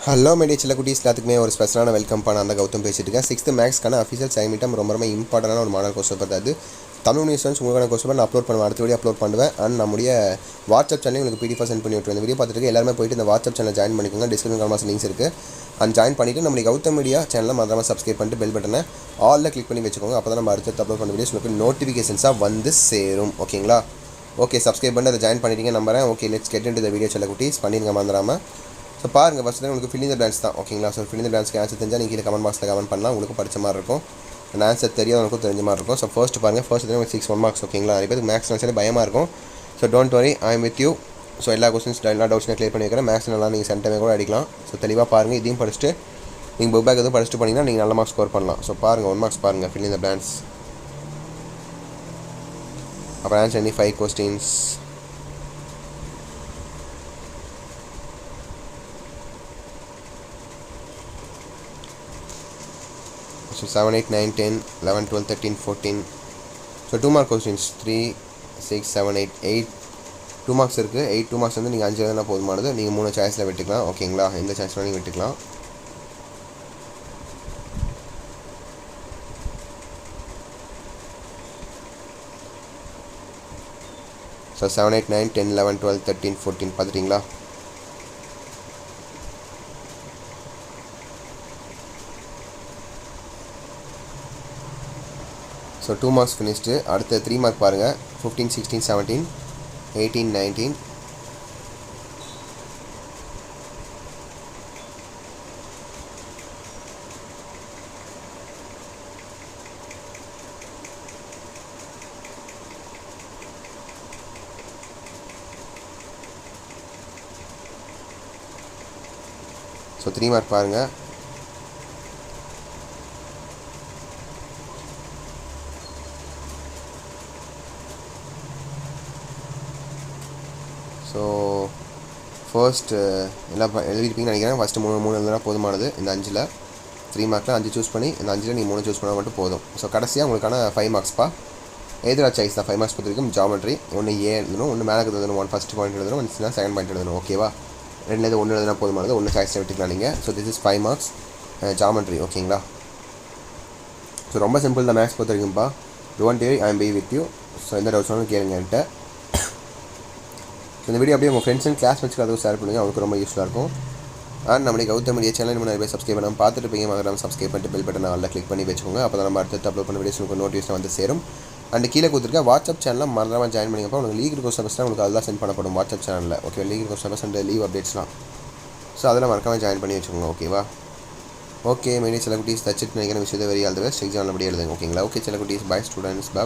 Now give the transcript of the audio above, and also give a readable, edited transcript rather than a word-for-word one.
Hello media சில குட்டீஸ் எல்லாத்துக்குமே ஒரு ஸ்பெஷலான வெல்கம் பண்ண அந்த கௌதம் பேசிட்டு இருக்கேன். 6th மேக்ஸ்க்கான அஃபிஷியல் சைமிட்டம் ரொம்ப இம்பார்ட்டண்டான ஒரு மாடல் கொஸ்டின் பேப்பர் அது. தமிழ் நியூஸ் உங்களுக்கான கொஸ்டின் பேப்பர் நான் அப்லோட் பண்ணுவேன், அடுத்த வீடியோ அப்லோட் பண்ணுவேன். அண்ட் நம்முடைய வாட்ஸ்அப் சேனல் உங்களுக்கு பிடிஎஃப் சென்ட் பண்ணி விட்டுருவேன். இந்த வீடியோ பார்த்துட்டு எல்லாருமே போயிட்டு இந்த வாட்ஸ்அப் சேனல் ஜாயின் பண்ணிக்கோங்க. டிஸ்கிரிப்ஷன் கால்மாஸ் லிங்க்ஸ் இருக்குது. அண்ட் ஜாயின் பண்ணிவிட்டு நம்மளுக்கு கௌதம் மீடியா சேனலில் மறக்காம சப்ஸ்கிரைப் பண்ணிட்டு பெல் பட்டனை ஆலில் கிளிக் பண்ணி வச்சுக்கோங்க. அப்போ தான் நம்ம அடுத்து அப்லோட் பண்ண வீடியோஸ் உங்களுக்கு நோட்டிஃபிகேஷன்ஸாக வந்து சேரும். ஓகேங்களா? ஓகே, சப்ஸ்கிரைப் பண்ணி அதை ஜாயின் பண்ணிட்டீங்க நம்புறேன். Okay, let's get into the video சில குட்டீஸ். பண்ணிடுங்க மறந்துடாமல். ஸோ பாருங்கள், ஃபஸ்ட்டு உங்களுக்கு ஃபில் இன் தி பிளாங்க்ஸ் தான். ஓகேங்களா? ஸோ ஃபில் இன் தி பிளாங்க்ஸ்க்கு ஆன்சர் தெரிஞ்சால் நீங்கள் கீழே கமெண்ட் பாக்ஸில் கமெண்ட் பண்ணலாம். உங்களுக்கு படிச்ச மாதிரி இருக்கும். அந்த ஆன்சர் தெரியாதவங்களுக்கும் தெரிஞ்ச மாதிரி இருக்கும். ஸோ ஃபர்ஸ்ட் பாருங்கள், ஃபர்ஸ்ட் உங்களுக்கு 6 1 மார்க்ஸ். ஓகேங்களா? நிறைய பேருக்கு மேக்ஸ் நினச்சாலே பயமாக இருக்கும். So don't worry, I am with you. So எல்லா கொஸ்டின்ஸ் எல்லா டவுட்ஸும் கிளியர் பண்ணி வைக்கிறேன். மேக்ஸ் நல்லா நீங்கள் சென்டமே கூட அடிக்கலாம். ஸோ தெளிவாக பாருங்கள். இதையும் படிச்சுட்டு நீங்கள் புக் பேக் எதுவும் படிச்சுட்டு பண்ணிங்கன்னா நீங்கள் நல்ல மார்க்ஸ் ஸ்கோர் பண்ணலாம். ஸோ பாருங்கள், 1 மார்க்ஸ் பாருங்கள், ஃபில் இன் தி பிளாங்க்ஸ். அப்புறம் answer any 5 questions. So 7, 8, 9, 10, 11, 12, 13, 14. So 2 mark questions. 3, 6, 7, 8, 8 2 marks இருக்குது. 8 2 marks வந்து நீங்கள் 5 எழுதுனா போதுமானது. நீங்கள் 3 சாய்ஸில் விட்டுக்கலாம். ஓகேங்களா? எந்த சாய்ஸில் நீங்கள் விட்டுக்கலாம். ஸோ 7, 8, 9, 10, 11, 12, 13, 14 பார்த்துட்டிங்களா? So 2 marks finished. அடுத்த 3 mark பாருங்கள். 15, 16, 17, 18, 19. ஸோ 3 mark பாருங்கள். ஸோ ஃபர்ஸ்ட் எல்லாம் எழுதிருப்பீங்கன்னு நினைக்கிறேன். ஃபஸ்ட்டு 3 எழுதுனா போதுமானது. இந்த 5ல் 3 மார்க்கில் 5 சூஸ் பண்ணி இந்த 5ல் நீங்கள் 3 சூஸ் பண்ணால் மட்டும் போதும். ஸோ கடைசியாக உங்களுக்கான 5 marksப்பா. எதிரா சாய்ஸ் தான் 5 marks பொறுத்த வரைக்கும். ஜாமெட்ரி ஒன்று ஏ எழுதணும், ஒன்று மேலே எழுதணும், 1 ஃபஸ்ட் பாயிண்ட் எழுதணும், 1 செகண்ட் பாயிண்ட் எழுதணும். ஓகேவா? 2லேருந்து 1 எழுதுனா போதுமானது. 1 சாய்ஸில் விட்டுக்கலாம் நீங்கள். So this is 5 marks geometry. ஓகேங்களா? ஸோ ரொம்ப சிம்பிள் தான் மேக்ஸ் பொறுத்த வரைக்கும்ப்பா. Don't worry, I am be with you. So எந்த டவுட்ஸ் வேணாலும் கேளுங்க என்கிட்ட. இந்த வீடியோ அப்படியே உங்கள் ஃப்ரெண்ட்ஸ் அண்ட் கிளாஸ்மேட்ஸ்க்கு அதுவும் ஷேர் பண்ணுங்கள், அவங்களுக்கு ரொம்ப யூஸ்ஃபுல்லாக இருக்கும். அண்ட் நம்மளுக்கு கௌதம் மீடியா சேனல் நிறைய பேர் சப்ஸ்கிரைப் பண்ணாமல் பார்த்துட்டு இருப்பீங்க. மறக்காம சப்ஸ்கிரைப் பண்ணிட்டு பெல் பட்டன் ஆல்ல கிளிக் பண்ணி வச்சுக்கோங்க. அப்போ தான் நம்ம அடுத்து அப்லோட் பண்ண வீடியோஸ் உங்களுக்கு நோட்டிஃபிகேஷன் வந்து சேரும். அண்ட் கீழே கொடுத்துருக்க வாட்ஸ்அப் சேனலில் மறக்காம ஜாயின் பண்ணிங்கப்போ உங்களுக்கு லீகல் கொஸ்டின்ஸ்லாம் உங்களுக்கு அதெல்லாம் சென்ட் பண்ணப்படும் வாட்ஸ்அப் சேனலில். Okay, legal questions and leave அப்டேட்ஸ்லாம். ஸோ அதெல்லாம் மறக்காம ஜாயின் பண்ணி வச்சுக்கோங்க. ஓகேவா? ஓகே மீடியா சில குட்டீஸ் தச்சிட்டு நினைக்கிற விஷயத்தை very all the best. Exam அப்படி எழுதுங்க. ஓகேங்களா? ஓகே சில குட்டீஸ், பை ஸ்டூடெண்ட்ஸ், பை.